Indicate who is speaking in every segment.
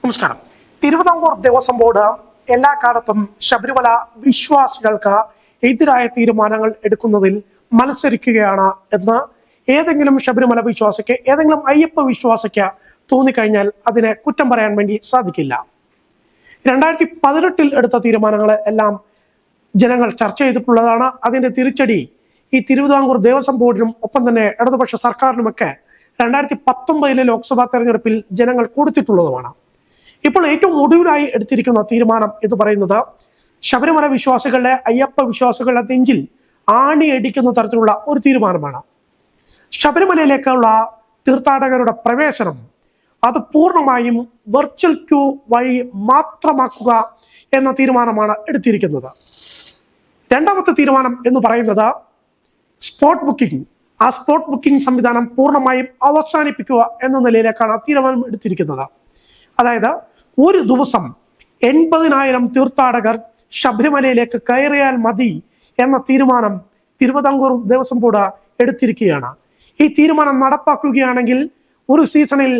Speaker 1: നമസ്കാരം. തിരുവിതാംകൂർ ദേവസ്വം ബോർഡ് എല്ലാ കാലത്തും ശബരിമല വിശ്വാസികൾക്ക് എതിരായ തീരുമാനങ്ങൾ എടുക്കുന്നതിൽ മത്സരിക്കുകയാണ് എന്ന് ഏതെങ്കിലും ശബരിമല വിശ്വാസിക്ക്, ഏതെങ്കിലും അയ്യപ്പ വിശ്വാസിക്ക് തോന്നിക്കഴിഞ്ഞാൽ അതിനെ കുറ്റം പറയാൻ വേണ്ടി സാധിക്കില്ല. 2018 എടുത്ത തീരുമാനങ്ങൾ എല്ലാം ജനങ്ങൾ ചർച്ച ചെയ്തിട്ടുള്ളതാണ്. അതിന്റെ തിരിച്ചടി ഈ തിരുവിതാംകൂർ ദേവസ്വം ബോർഡിനും ഒപ്പം തന്നെ ഇടതുപക്ഷ സർക്കാരിനുമൊക്കെ 2019 ലോക്സഭാ തെരഞ്ഞെടുപ്പിൽ ജനങ്ങൾ കൊടുത്തിട്ടുള്ളതുമാണ്. ഇപ്പോൾ ഏറ്റവും ഒടുവിലായി എടുത്തിരിക്കുന്ന തീരുമാനം എന്ന് പറയുന്നത് ശബരിമല വിശ്വാസികളുടെ, അയ്യപ്പ വിശ്വാസികളുടെ നെഞ്ചിൽ ആണിയടിക്കുന്ന തരത്തിലുള്ള ഒരു തീരുമാനമാണ്. ശബരിമലയിലേക്കുള്ള തീർത്ഥാടകരുടെ പ്രവേശനം അത് പൂർണ്ണമായും വെർച്വൽ ക്യൂ വഴി മാത്രമാക്കുക എന്ന തീരുമാനമാണ് എടുത്തിരിക്കുന്നത്. രണ്ടാമത്തെ തീരുമാനം എന്ന് പറയുന്നത് സ്പോട്ട് ബുക്കിംഗ്. ആ സ്പോട്ട് ബുക്കിംഗ് സംവിധാനം പൂർണ്ണമായും അവസാനിപ്പിക്കുക എന്ന നിലയിലേക്കാണ് തീരുമാനം എടുത്തിരിക്കുന്നത്. അതായത് ഒരു ദിവസം 80,000 തീർത്ഥാടകർ ശബരിമലയിലേക്ക് കയറിയാൽ മതി എന്ന തീരുമാനം തിരുവിതാംകൂർ ദേവസ്വം ബോർഡ് എടുത്തിരിക്കുകയാണ്. ഈ തീരുമാനം നടപ്പാക്കുകയാണെങ്കിൽ ഒരു സീസണിൽ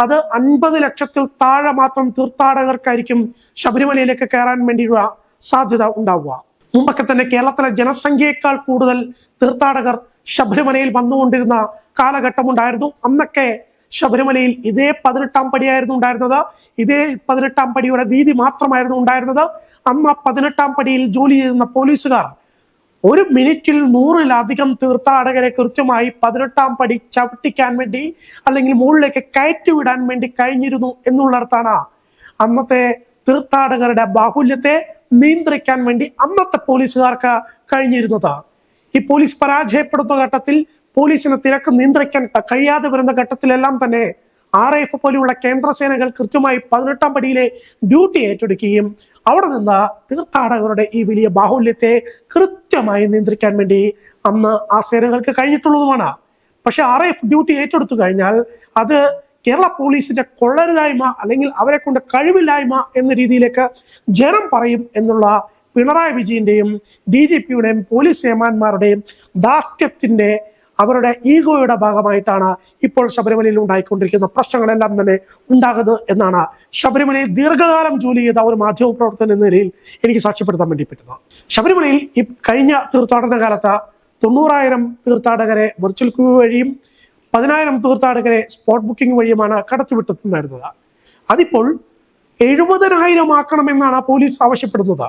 Speaker 1: അത് 50 ലക്ഷത്തിൽ താഴെ മാത്രം തീർത്ഥാടകർക്കായിരിക്കും ശബരിമലയിലേക്ക് കയറാൻ വേണ്ടിയുള്ള സാധ്യത ഉണ്ടാവുക. മുമ്പൊക്കെ തന്നെ കേരളത്തിലെ ജനസംഖ്യയേക്കാൾ കൂടുതൽ തീർത്ഥാടകർ ശബരിമലയിൽ വന്നുകൊണ്ടിരുന്ന കാലഘട്ടം ഉണ്ടായിരുന്നു. അന്നൊക്കെ ശബരിമലയിൽ ഇതേ 18-ാം പടിയായിരുന്നു ഉണ്ടായിരുന്നത്. ഇതേ 18-ാം പടിയുടെ വീതി മാത്രമായിരുന്നു ഉണ്ടായിരുന്നത്. അന്ന് 18-ാം പടിയിൽ ജോലി ചെയ്യുന്ന പോലീസുകാർ ഒരു മിനിറ്റിൽ 100-ലധികം തീർത്ഥാടകരെ കൃത്യമായി 18-ാം പടി ചവിട്ടിക്കാൻ വേണ്ടി അല്ലെങ്കിൽ മുകളിലേക്ക് കയറ്റിവിടാൻ വേണ്ടി കഴിഞ്ഞിരുന്നു എന്നുള്ളിടത്താണ് അന്നത്തെ തീർത്ഥാടകരുടെ ബാഹുല്യത്തെ നിയന്ത്രിക്കാൻ വേണ്ടി അന്നത്തെ പോലീസുകാർക്ക് കഴിഞ്ഞിരുന്നത്. ഈ പോലീസ് പരാജയപ്പെടുന്ന ഘട്ടത്തിൽ, പോലീസിന് തിരക്ക് നിയന്ത്രിക്കാൻ കഴിയാതെ വരുന്ന ഘട്ടത്തിലെല്ലാം തന്നെ RAF പോലെയുള്ള കേന്ദ്രസേനകൾ കൃത്യമായി 18-ാം പടിയിലെ ഡ്യൂട്ടി ഏറ്റെടുക്കുകയും അവിടെ നിന്ന് തീർത്ഥാടകരുടെ ഈ വലിയ ബാഹുല്യത്തെ കൃത്യമായി നിയന്ത്രിക്കാൻ വേണ്ടി അന്ന് ആ സേനകൾക്ക് കഴിഞ്ഞിട്ടുള്ളതുമാണ്. പക്ഷെ RAF ഡ്യൂട്ടി ഏറ്റെടുത്തു കഴിഞ്ഞാൽ അത് കേരള പോലീസിന്റെ കൊള്ളരുതായ്മ അല്ലെങ്കിൽ അവരെ കൊണ്ട് കഴിവില്ലായ്മ എന്ന രീതിയിലേക്ക് ജനം പറയും എന്നുള്ള പിണറായി വിജയന്റെയും DGPയുടെയും പോലീസ് ഏമാന്മാരുടെയും ദാഷ്ട്യത്തിന്റെ, അവരുടെ ഈഗോയുടെ ഭാഗമായിട്ടാണ് ഇപ്പോൾ ശബരിമലയിൽ ഉണ്ടായിക്കൊണ്ടിരിക്കുന്ന പ്രശ്നങ്ങളെല്ലാം തന്നെ ഉണ്ടാകുന്നത് എന്നാണ് ശബരിമലയിൽ ദീർഘകാലം ജോലി ചെയ്ത ഒരു മാധ്യമ പ്രവർത്തകൻ എന്ന നിലയിൽ എനിക്ക് സാക്ഷ്യപ്പെടുത്താൻ വേണ്ടി പറ്റുന്നത്. ശബരിമലയിൽ ഈ കഴിഞ്ഞ തീർത്ഥാടന കാലത്ത് 90,000 തീർത്ഥാടകരെ വെർച്വൽ ക്യൂ വഴിയും 10,000 തീർത്ഥാടകരെ സ്പോട്ട് ബുക്കിംഗ് വഴിയുമാണ് കടത്തിവിട്ടിട്ടുണ്ടായിരുന്നത്. അതിപ്പോൾ 70,000 ആക്കണമെന്നാണ് പോലീസ് ആവശ്യപ്പെടുന്നത്.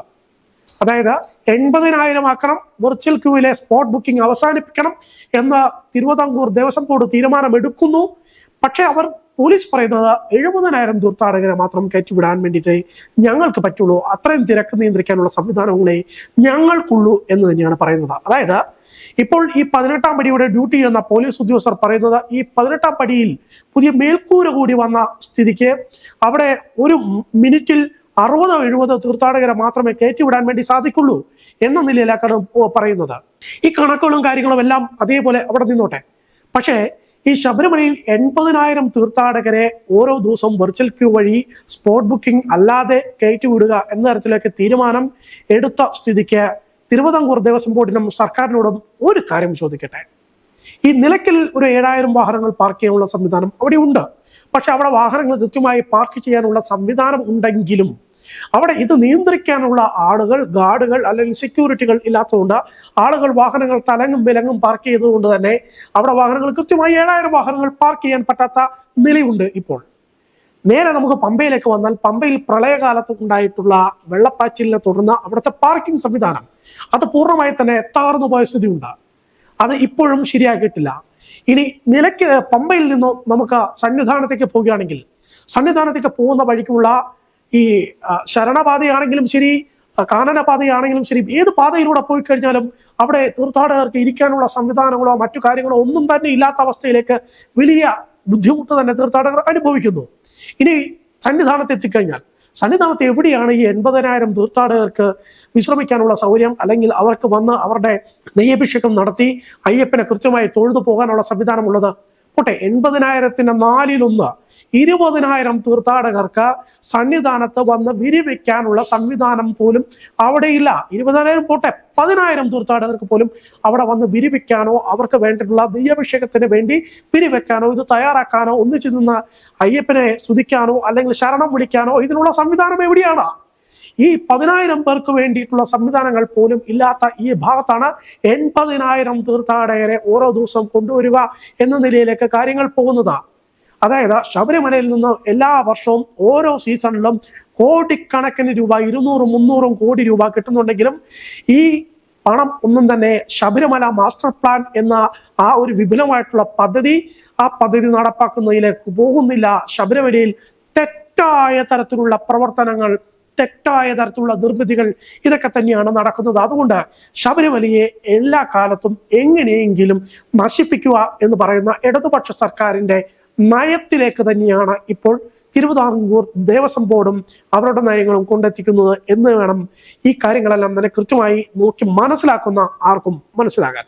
Speaker 1: അതായത് 80,000 ആക്കണം, വെർച്വൽ ക്യൂവിലെ സ്പോട്ട് ബുക്കിംഗ് അവസാനിപ്പിക്കണം എന്ന് തിരുവിതാംകൂർ ദേവസ്വം ബോർഡ് തീരുമാനമെടുക്കുന്നു. പക്ഷെ പോലീസ് പറയുന്നത് 70,000 തീർത്ഥാടകരെ മാത്രം കയറ്റിവിടാൻ വേണ്ടിയിട്ട് ഞങ്ങൾക്ക് പറ്റുള്ളൂ, അത്രയും തിരക്ക് നിയന്ത്രിക്കാനുള്ള സംവിധാനങ്ങളെ ഞങ്ങൾക്കുള്ളൂ എന്ന് തന്നെയാണ് പറയുന്നത്. അതായത് ഇപ്പോൾ ഈ 18-ാം പടിയുടെ ഡ്യൂട്ടി എന്ന പോലീസ് ഉദ്യോഗസ്ഥർ പറയുന്നത് ഈ 18-ാം പടിയിൽ പുതിയ മേൽക്കൂര കൂടി വന്ന സ്ഥിതിക്ക് അവിടെ ഒരു മിനിറ്റിൽ 60-70 തീർത്ഥാടകരെ മാത്രമേ കയറ്റിവിടാൻ വേണ്ടി സാധിക്കുള്ളൂ എന്ന നിലയിലേക്കാണ് പറയുന്നത്. ഈ കണക്കുകളും കാര്യങ്ങളും എല്ലാം അതേപോലെ അവിടെ നിന്നോട്ടെ. പക്ഷേ ഈ ശബരിമലയിൽ 80,000 തീർത്ഥാടകരെ ഓരോ ദിവസവും വെർച്വൽ ക്യൂ വഴി സ്പോട്ട് ബുക്കിംഗ് അല്ലാതെ കയറ്റിവിടുക എന്ന തരത്തിലേക്ക് തീരുമാനം എടുത്ത സ്ഥിതിക്ക് തിരുവിതാംകൂർ ദേവസ്വം ബോർഡിനും സർക്കാരിനോടും ഒരു കാര്യം ചോദിക്കട്ടെ. ഈ നിലയ്ക്കൽ ഒരു 7,000 വാഹനങ്ങൾ പാർക്ക് ചെയ്യാനുള്ള സംവിധാനം അവിടെ ഉണ്ട്. പക്ഷെ അവിടെ വാഹനങ്ങൾ കൃത്യമായി പാർക്ക് ചെയ്യാനുള്ള സംവിധാനം ഉണ്ടെങ്കിലും അവിടെ ഇത് നിയന്ത്രിക്കാനുള്ള ആളുകൾ, ഗാർഡുകൾ അല്ലെങ്കിൽ സെക്യൂരിറ്റികൾ ഇല്ലാത്തതുകൊണ്ട് ആളുകൾ വാഹനങ്ങൾ തലങ്ങും വിലങ്ങും പാർക്ക് ചെയ്തതുകൊണ്ട് തന്നെ അവിടെ വാഹനങ്ങൾ കൃത്യമായി 7,000 വാഹനങ്ങൾ പാർക്ക് ചെയ്യാൻ പറ്റാത്ത നിലയുണ്ട് ഇപ്പോൾ. നേരെ നമുക്ക് പമ്പയിലേക്ക് വന്നാൽ, പമ്പയിൽ പ്രളയകാലത്ത് ഉണ്ടായിട്ടുള്ള വെള്ളപ്പാച്ചിലിനെ തുടർന്ന് അവിടുത്തെ പാർക്കിംഗ് സംവിധാനം അത് പൂർണ്ണമായി തന്നെ തകർന്നു പോയ സ്ഥിതിയുണ്ട്. അത് ഇപ്പോഴും ശരിയാക്കിയിട്ടില്ല. ഇനി പമ്പയിൽ നിന്ന് നമുക്ക് സന്നിധാനത്തേക്ക് പോവുകയാണെങ്കിൽ, സന്നിധാനത്തേക്ക് പോകുന്ന വഴിക്കുള്ള ഈ ശരണപാതയാണെങ്കിലും ശരി, കാനനപാതയാണെങ്കിലും ശരി, ഏത് പാതയിലൂടെ പോയി കഴിഞ്ഞാലും അവിടെ തീർത്ഥാടകർക്ക് ഇരിക്കാനുള്ള സംവിധാനങ്ങളോ മറ്റു കാര്യങ്ങളോ ഒന്നും തന്നെ ഇല്ലാത്ത അവസ്ഥയിലേക്ക് വലിയ ബുദ്ധിമുട്ട് തന്നെ തീർത്ഥാടകർ അനുഭവിക്കുന്നു. ഇനി സന്നിധാനത്ത് എത്തിക്കഴിഞ്ഞാൽ, സന്നിധാനത്ത് എവിടെയാണ് ഈ 80,000 തീർത്ഥാടകർക്ക് വിശ്രമിക്കാനുള്ള സൗകര്യം, അല്ലെങ്കിൽ അവർക്ക് വന്ന് അവരുടെ നെയ്യഭിഷേകം നടത്തി അയ്യപ്പനെ കൃത്യമായി തൊഴുതു പോകാനുള്ള സംവിധാനമുള്ളത്? പോട്ടെ 80,000-ന്റെ 1/4 20,000 തീർത്ഥാടകർക്ക് സന്നിധാനത്ത് വന്ന് വിരിവെക്കാനുള്ള സംവിധാനം പോലും അവിടെയില്ല. 20,000 പോട്ടെ, 10,000 തീർത്ഥാടകർക്ക് പോലും അവിടെ വന്ന് വിരിവെക്കാനോ അവർക്ക് വേണ്ടിയിട്ടുള്ള ദൈവാഭിഷേകത്തിന് വേണ്ടി വിരിവെക്കാനോ ഇത് തയ്യാറാക്കാനോ ഒന്നിച്ചു നിന്ന് അയ്യപ്പനെ സ്തുതിക്കാനോ അല്ലെങ്കിൽ ശരണം വിളിക്കാനോ ഇതിനുള്ള സംവിധാനം എവിടെയാണ്? ഈ 10,000 പേർക്ക് വേണ്ടിയിട്ടുള്ള സംവിധാനങ്ങൾ പോലും ഇല്ലാത്ത ഈ ഭാഗത്താണ് 80,000 തീർത്ഥാടകരെ ഓരോ ദിവസവും കൊണ്ടുവരിക എന്ന നിലയിലേക്ക് കാര്യങ്ങൾ പോകുന്നത്. അതായത് ശബരിമലയിൽ നിന്ന് എല്ലാ വർഷവും ഓരോ സീസണിലും കോടിക്കണക്കിന് രൂപ 200-300 കോടി രൂപ കിട്ടുന്നുണ്ടെങ്കിലും ഈ പണം ഒന്നും തന്നെ ശബരിമല മാസ്റ്റർ പ്ലാൻ എന്ന ആ ഒരു വിപുലമായിട്ടുള്ള പദ്ധതി നടപ്പാക്കുന്നതിലേക്ക് പോകുന്നില്ല. ശബരിമലയിൽ തെറ്റായ തരത്തിലുള്ള പ്രവർത്തനങ്ങൾ, തെറ്റായ തരത്തിലുള്ള നിർമ്മിതികൾ ഇതൊക്കെ തന്നെയാണ് നടക്കുന്നത്. അതുകൊണ്ട് ശബരിമലയെ എല്ലാ കാലത്തും എങ്ങനെയെങ്കിലും നശിപ്പിക്കുക എന്ന് പറയുന്ന ഇടതുപക്ഷ സർക്കാരിന്റെ നയത്തിലേക്ക് തന്നെയാണ് ഇപ്പോൾ തിരുവിതാംകൂർ ദേവസ്വം ബോർഡും അവരുടെ നയങ്ങളും കൊണ്ടെത്തിക്കുന്നത് എന്ന് വേണം ഈ കാര്യങ്ങളെല്ലാം തന്നെ കൃത്യമായി നോക്കി മനസ്സിലാക്കുന്ന ആർക്കും മനസ്സിലാകാൻ.